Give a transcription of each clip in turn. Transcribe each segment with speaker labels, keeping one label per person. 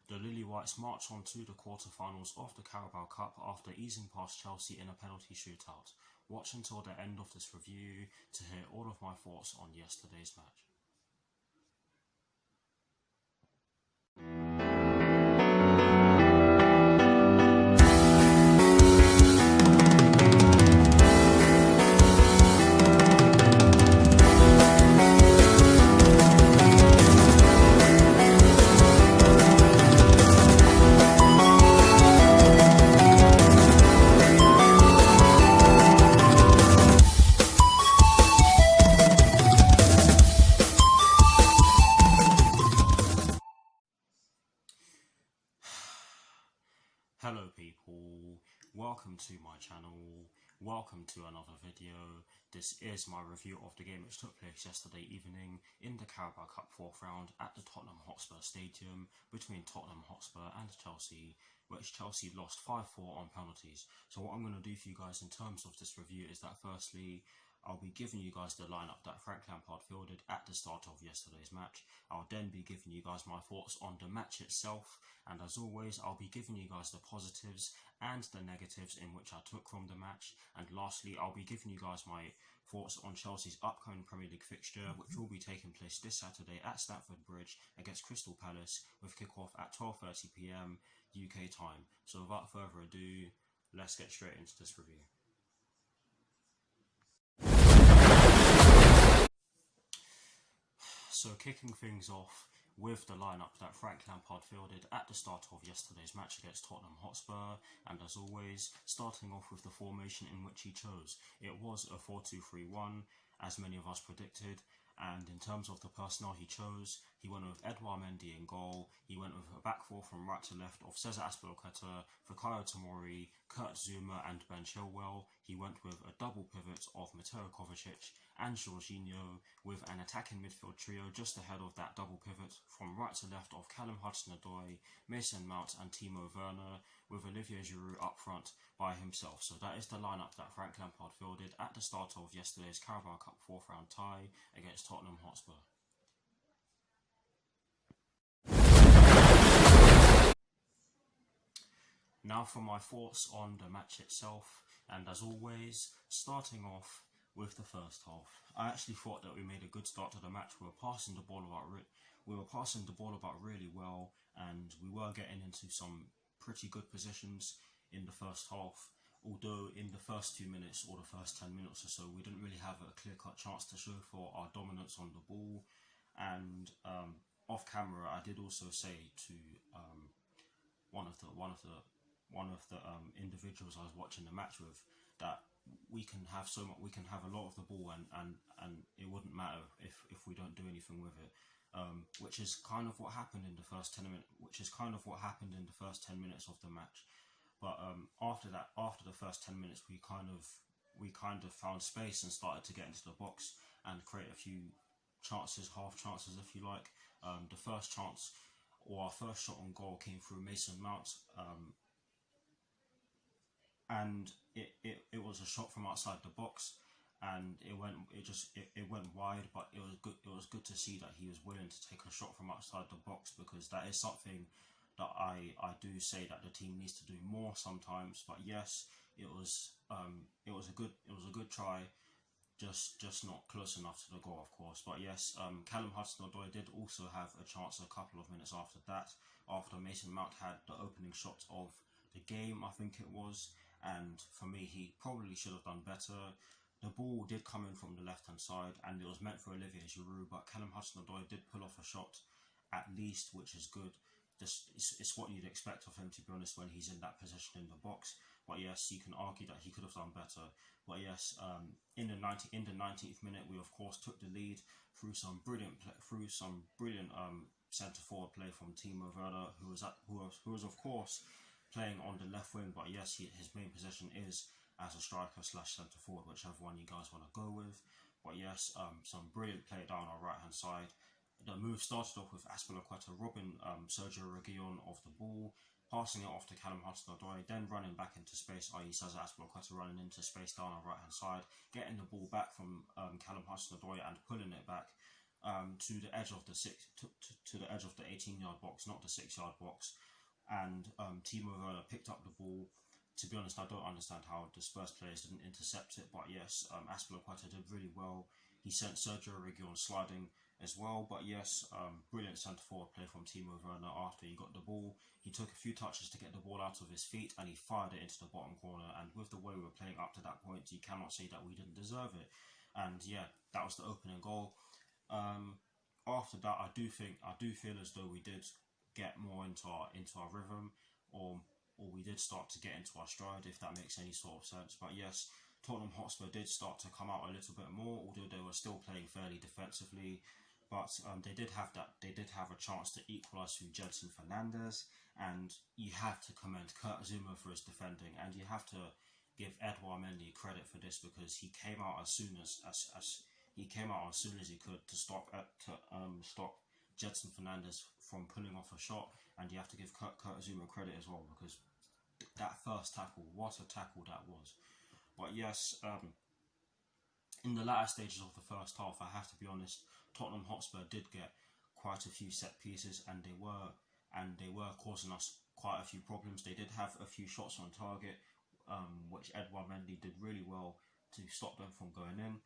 Speaker 1: The Lily Whites march on to the quarter-finals of the Carabao Cup after easing past Chelsea in a penalty shootout. Watch until the end of this review to hear all of my thoughts on yesterday's match. Hello people, welcome to my channel, welcome to another video. This is my review of the game which took place yesterday evening in the Carabao Cup 4th round at the Tottenham Hotspur Stadium between Tottenham Hotspur and Chelsea, which Chelsea lost 5-4 on penalties. So what I'm going to do for you guys in terms of this review is that firstly, I'll be giving you guys the lineup that Frank Lampard fielded at the start of yesterday's match. I'll then be giving you guys my thoughts on the match itself, and as always I'll be giving you guys the positives and the negatives in which I took from the match, and lastly I'll be giving you guys my thoughts on Chelsea's upcoming Premier League fixture, which will be taking place this Saturday at Stamford Bridge against Crystal Palace, with kick-off at 12:30 PM UK time. So without further ado, let's get straight into this review. So kicking things off with the lineup that Frank Lampard fielded at the start of yesterday's match against Tottenham Hotspur, and as always, starting off with the formation in which he chose. It was a 4-2-3-1, as many of us predicted, and in terms of the personnel he chose, he went with Edouard Mendy in goal. He went with a back four from right to left of Cesar Azpilicueta, Fikayo Tomori, Kurt Zouma and Ben Chilwell. He went with a double pivot of Mateo Kovacic and Jorginho, with an attacking midfield trio just ahead of that double pivot from right to left of Callum Hudson-Odoi, Mason Mount and Timo Werner, with Olivier Giroud up front by himself. So that is the lineup that Frank Lampard fielded at the start of yesterday's Carabao Cup 4th round tie against Tottenham Hotspur. Now for my thoughts on the match itself, and as always, starting off with the first half. I actually thought that we made a good start to the match. We were passing the ball about really well, and we were getting into some pretty good positions in the first half. Although in the first 2 minutes or the first 10 minutes or so, we didn't really have a clear-cut chance to show for our dominance on the ball. And off camera, I did also say to one of the individuals I was watching the match with that we can have a lot of the ball and it wouldn't matter if we don't do anything with it, which is kind of what happened in the first 10 minutes. Of the match. But after the first 10 minutes, we kind of found space and started to get into the box and create a few chances, half chances if you like. The first chance, or our first shot on goal, came through Mason Mount, and it was a shot from outside the box, and it went wide. But it was good to see that he was willing to take a shot from outside the box, because that is something that I do say that the team needs to do more sometimes. But yes, it was a good try, just not close enough to the goal, of course. But yes, Callum Hudson-Odoi did also have a chance a couple of minutes after that, after Mason Mount had the opening shot of the game, I think it was, and for me, he probably should have done better. The ball did come in from the left-hand side, and it was meant for Olivier Giroud, but Callum Hudson-Odoi did pull off a shot, at least, which is good. It's what you'd expect of him, to be honest, when he's in that position in the box. But yes, you can argue that he could have done better. But yes, in the 19th minute, we of course took the lead through some brilliant centre forward play from Timo Werner, who was of course playing on the left wing. But yes, his main position is as a striker / centre forward, whichever one you guys want to go with. But yes, some brilliant play down our right hand side. The move started off with Azpilicueta robbing Sergio Reguilon of the ball, passing it off to Callum Hudson-Odoi, then running back into space, i.e. Cesar Azpilicueta running into space down our right hand side, getting the ball back from Callum Hudson-Odoi and pulling it back to the edge of the to the edge of the 18-yard box, not the 6-yard box, and Timo Werner picked up the ball. To be honest, I don't understand how the Spurs players didn't intercept it, but yes, Azpilicueta did really well. He sent Sergio Reguilon sliding as well, but yes, brilliant centre forward play from Timo Werner after he got the ball. He took a few touches to get the ball out of his feet and he fired it into the bottom corner, and with the way we were playing up to that point, you cannot say that we didn't deserve it. And yeah, that was the opening goal. After that, I do feel as though we did get more into our rhythm, or we did start to get into our stride, if that makes any sort of sense. But yes, Tottenham Hotspur did start to come out a little bit more, although they were still playing fairly defensively. But they did have a chance to equalise through Gedson Fernandes, and you have to commend Kurt Zouma for his defending, and you have to give Edouard Mendy credit for this, because he came out as soon as he could to stop Gedson Fernandes from pulling off a shot, and you have to give Kurt Zouma credit as well, because that first tackle, what a tackle that was. But yes, in the latter stages of the first half, I have to be honest, Tottenham Hotspur did get quite a few set pieces, and they were causing us quite a few problems. They did have a few shots on target, which Edouard Mendy did really well to stop them from going in.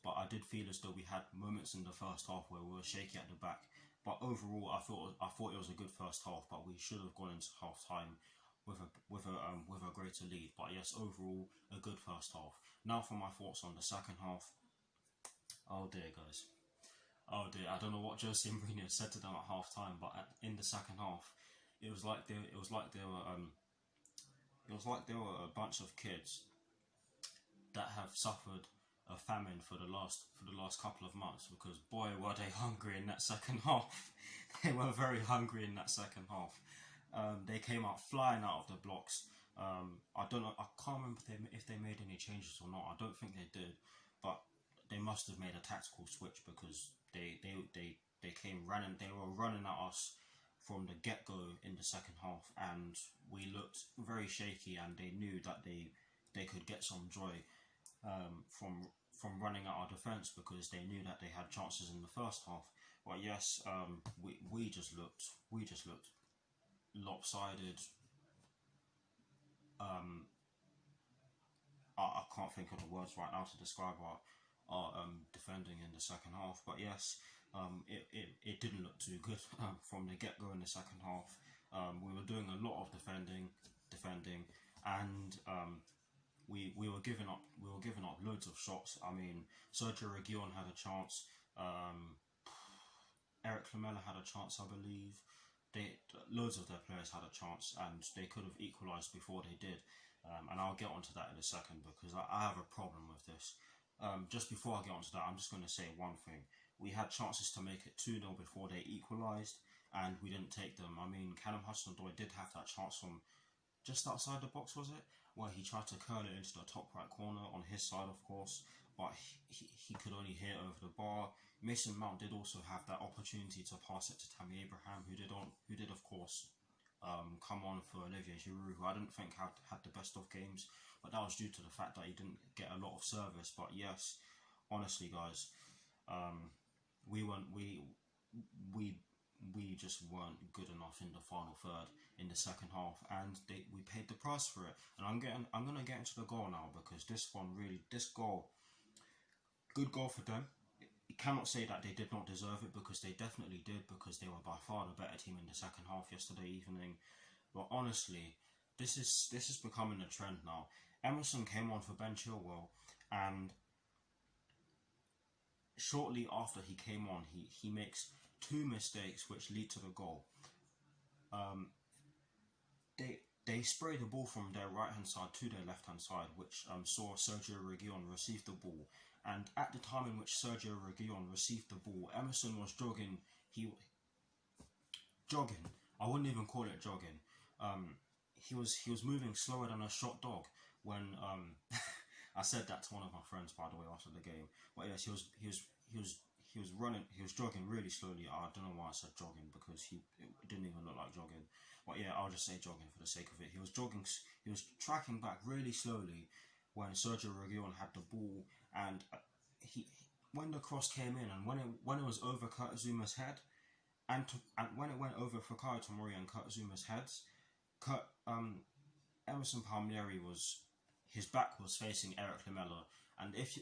Speaker 1: But I did feel as though we had moments in the first half where we were shaky at the back. But overall, I thought it was a good first half. But we should have gone into half time with a greater lead. But yes, overall, a good first half. Now for my thoughts on the second half. Oh dear, guys. Oh dear. I don't know what Jose Mourinho said to them at half time, but in the second half, it was like they were a bunch of kids that have suffered a famine for the last couple of months, because boy were they hungry in that second half. They were very hungry in that second half. They came out flying out of the blocks. I can't remember if they made any changes or not. I don't think they did, but they must have made a tactical switch, because they came running. They were running at us from the get-go in the second half, and we looked very shaky, and they knew that they could get some joy from running at our defence, because they knew that they had chances in the first half. But yes, we just looked lopsided. I can't think of the words right now to describe our defending in the second half. But yes, it didn't look too good from the get-go in the second half. We were doing a lot of defending, and we were giving up loads of shots. I mean, Sergio Reguilon had a chance. Eric Lamela had a chance, I believe. Loads of their players had a chance, and they could have equalised before they did. And I'll get onto that in a second, because I have a problem with this. Just before I get onto that, I'm just going to say one thing. We had chances to make it 2-0 before they equalised, and we didn't take them. I mean, Callum Hudson-Odoi did have that chance from just outside the box, was it? Where he tried to curl it into the top right corner on his side, of course, but he could only hit over the bar. Mason Mount did also have that opportunity to pass it to Tammy Abraham, who did of course come on for Olivier Giroud, who I didn't think had the best of games, but that was due to the fact that he didn't get a lot of service. But yes, honestly, guys, we just weren't good enough in the final third in the second half, and we paid the price for it. And I'm gonna get into the goal now, because this goal, good goal for them. You cannot say that they did not deserve it, because they definitely did, because they were by far the better team in the second half yesterday evening. But honestly, this is becoming a trend now. Emerson came on for Ben Chilwell, and shortly after he came on, he makes two mistakes which lead to the goal. They spray the ball from their right hand side to their left hand side, which saw Sergio Reguilon receive the ball. And at the time in which Sergio Reguilon received the ball, Emerson was jogging. Jogging. I wouldn't even call it jogging. He was moving slower than a shot dog. When I said that to one of my friends, by the way, after the game. But yes, he was running. He was jogging really slowly. I don't know why I said jogging, because it didn't even look like jogging. But yeah, I'll just say jogging for the sake of it. He was jogging. He was tracking back really slowly when Sergio Reguilon had the ball, and when the cross came in and when it was over Kurt Zuma's head, and when it went over Fikayo Tomori and Kurt Zuma's heads, Emerson Palmieri his back was facing Eric Lamela, and if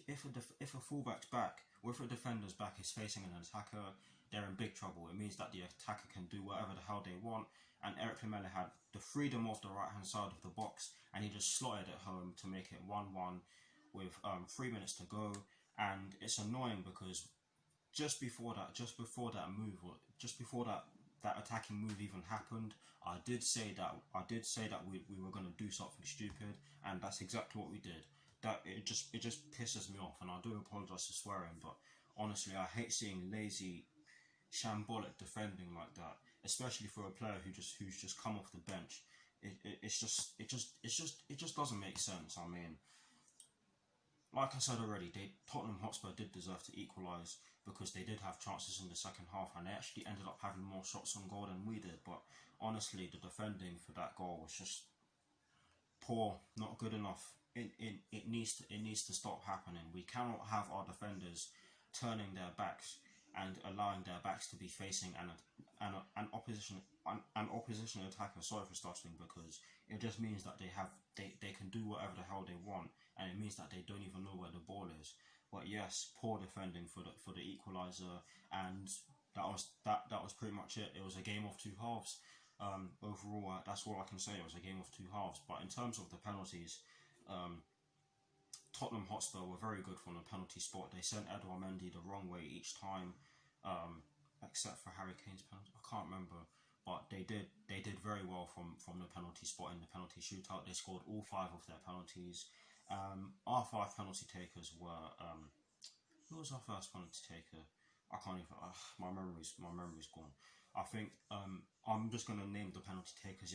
Speaker 1: a fullback's back or if a defender's back is facing an attacker, they're in big trouble. It means that the attacker can do whatever the hell they want, and Eric Lamela had the freedom off the right hand side of the box, and he just slotted it home to make it 1-1 with 3 minutes to go. And it's annoying because just before that attacking move even happened, I did say that we were going to do something stupid, and that's exactly what we did. That it just pisses me off, and I do apologise for swearing, but honestly, I hate seeing lazy, shambolic defending like that, especially for a player who's just come off the bench. It just doesn't make sense. I mean, like I said already, Tottenham Hotspur did deserve to equalise because they did have chances in the second half, and they actually ended up having more shots on goal than we did. But honestly, the defending for that goal was just poor, not good enough. It needs to stop happening. We cannot have our defenders turning their backs and allowing their backs to be facing an opposition attacker. Sorry for stuttering, because it just means that they can do whatever the hell they want, and it means that they don't even know where the ball is. But yes, poor defending for the equaliser, and that was pretty much it. It was a game of two halves. Overall, that's all I can say. It was a game of two halves. But in terms of the penalties, Tottenham Hotspur were very good from the penalty spot. They sent Edouard Mendy the wrong way each time, except for Harry Kane's penalty. I can't remember, but they did very well from the penalty spot in the penalty shootout. They scored all 5 of their penalties. Our 5 penalty takers were who was our first penalty taker? I can't even. My memory's gone. I think I'm just gonna name the penalty takers.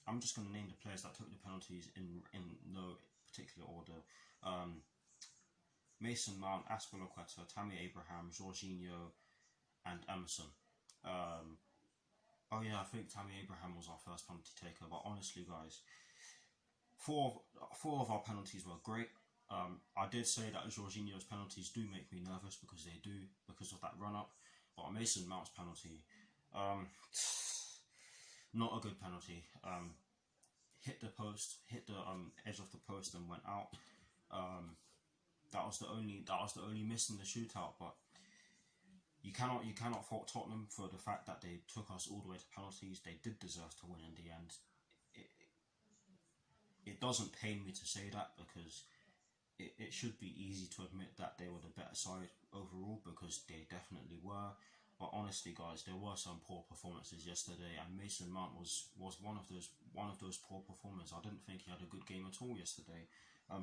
Speaker 1: I'm just gonna name the players that took the penalties in no particular order. Mason Mount, Aspilicueta, Tammy Abraham, Jorginho, and Emerson. Oh yeah, I think Tammy Abraham was our first penalty taker. But honestly, guys, four of our penalties were great. I did say that Jorginho's penalties do make me nervous because of that run up. But Mason Mount's penalty, not a good penalty. Hit the post, hit the edge of the post, and went out. That was the only miss in the shootout. But you cannot fault Tottenham for the fact that they took us all the way to penalties. They did deserve to win in the end. It doesn't pain me to say that, because it should be easy to admit that they were the better side overall, because they definitely were. But honestly, guys, there were some poor performances yesterday, and Mason Mount was one of those poor performers. I didn't think he had a good game at all yesterday.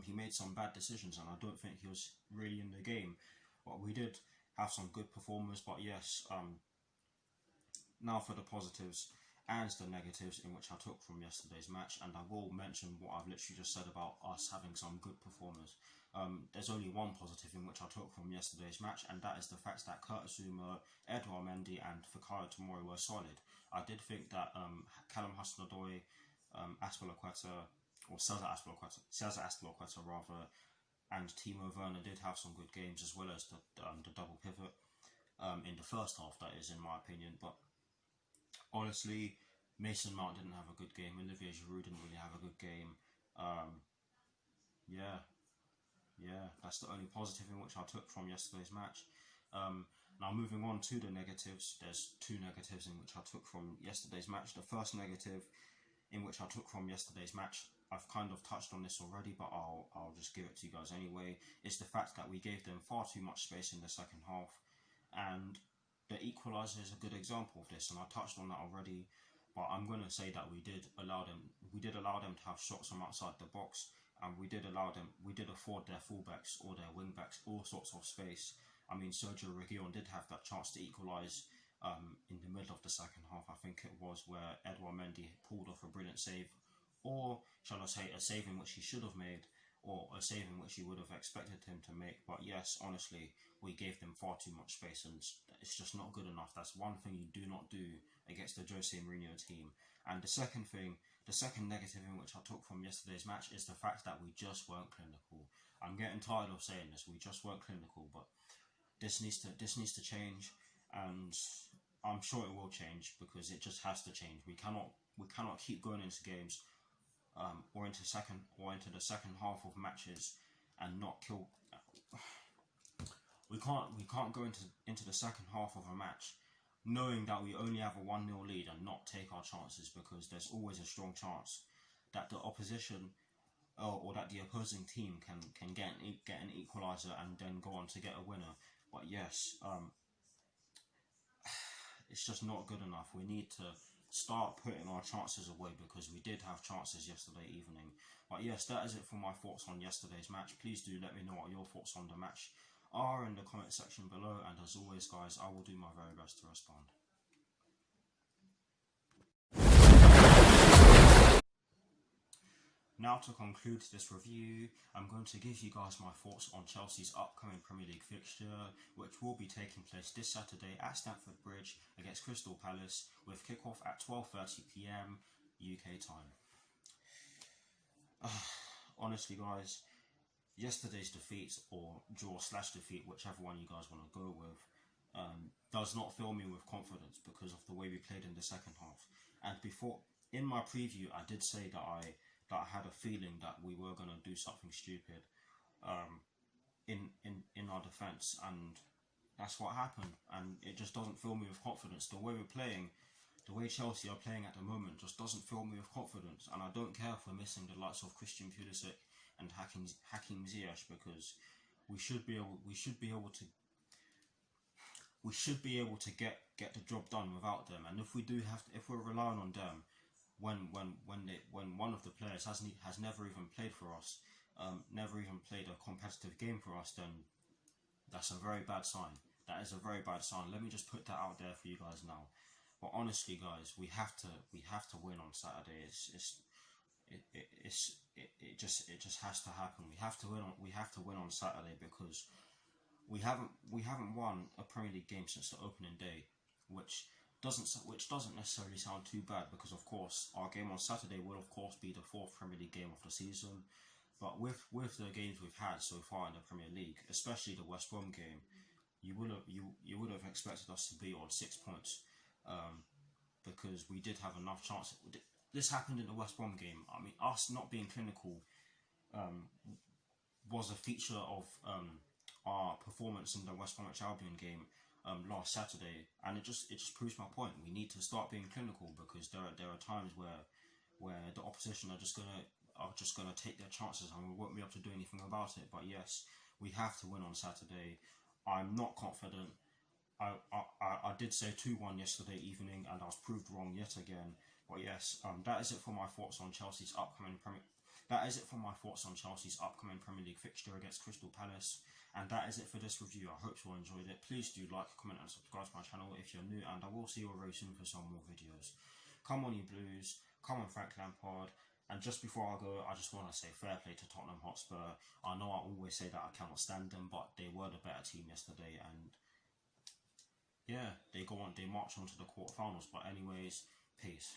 Speaker 1: He made some bad decisions, and I don't think he was really in the game. But we did have some good performers. But yes, now for the positives and the negatives in which I took from yesterday's match, and I will mention what I've literally just said about us having some good performers. There's only one positive in which I took from yesterday's match, and that is the fact that Kurt Zouma, Edouard Mendy, and Fikayo Tomori were solid. I did think that Callum Hudson-Odoi, Aspilicueta, or Cesar Aspilicueta rather, and Timo Werner did have some good games, as well as the double pivot in the first half, that is, in my opinion. But honestly, Mason Mount didn't have a good game. Olivier Giroud didn't really have a good game. Yeah, that's the only positive in which I took from yesterday's match. Now moving on to the negatives, there's 2 negatives in which I took from yesterday's match. The first negative in which I took from yesterday's match, I've kind of touched on this already, but I'll just give it to you guys anyway, is the fact that we gave them far too much space in the second half, and the equaliser is a good example of this, and I touched on that already. But I'm going to say that we did allow them to have shots from outside the box, and we did afford their fullbacks or their wingbacks all sorts of space. I mean, Sergio Reguilon did have that chance to equalise in the middle of the second half, I think it was, where Edouard Mendy pulled off a brilliant save, or shall I say a save in which he should have made, or a save in which you would have expected him to make. But yes, honestly, we gave them far too much space, and it's just not good enough. That's one thing you do not do against the Jose Mourinho team. And the second negative in which I took from yesterday's match is the fact that we just weren't clinical. I'm getting tired of saying this, we just weren't clinical, but this needs to change, and I'm sure it will change because it just has to change. We cannot keep going into games or into the second half of matches and not kill. We can't go into the second half of a match knowing that we only have a 1-0 lead and not take our chances, because there's always a strong chance that the opposition or that the opposing team can get an equaliser and then go on to get a winner. But yes, it's just not good enough. We need to start putting our chances away, because we did have chances yesterday evening. But yes, that is it for my thoughts on yesterday's match. Please do let me know what your thoughts on the match are in the comment section below, and as always guys, I will do my very best to respond. Now, to conclude this review, I'm going to give you guys my thoughts on Chelsea's upcoming Premier League fixture, which will be taking place this Saturday at Stamford Bridge against Crystal Palace, with kickoff at 12:30 PM UK time. Honestly guys, yesterday's defeat, or draw/defeat, whichever one you guys want to go with, does not fill me with confidence because of the way we played in the second half. And before, in my preview, I did say that I had a feeling that we were going to do something stupid in our defence, and that's what happened. And it just doesn't fill me with confidence. The way we're playing, the way Chelsea are playing at the moment, just doesn't fill me with confidence. And I don't care if we're missing the likes of Christian Pulisic and Hakim Ziyech, because we should be able to get the job done without them. And if we're relying on them, when one of the players has never even played for us, never even played a competitive game for us, then that's a very bad sign. That is a very bad sign. Let me just put that out there for you guys now. But honestly, guys, we have to win on Saturday. It just has to happen. We have to win on Saturday, because we haven't won a Premier League game since the opening day, which doesn't necessarily sound too bad, because of course our game on Saturday will of course be the 4th Premier League game of the season. But with the games we've had so far in the Premier League, especially the West Brom game, you would have expected us to be on 6 points, because we did have enough chances. This happened in the West Brom game. I mean, us not being clinical was a feature of our performance in the West Bromwich Albion game last Saturday, and it just proves my point. We need to start being clinical, because there are times where the opposition are just gonna take their chances, and we won't be able to do anything about it. But yes, we have to win on Saturday. I'm not confident. I did say 2-1 yesterday evening, and I was proved wrong yet again. But yes, that is it for my thoughts on Chelsea's upcoming Premier League fixture against Crystal Palace. And that is it for this review. I hope you all enjoyed it. Please do like, comment and subscribe to my channel if you're new, and I will see you all very soon for some more videos. Come on you Blues, come on Frank Lampard. And just before I go, I just want to say fair play to Tottenham Hotspur. I know I always say that I cannot stand them, but they were the better team yesterday, and yeah, they march on to the quarterfinals. But anyways, peace.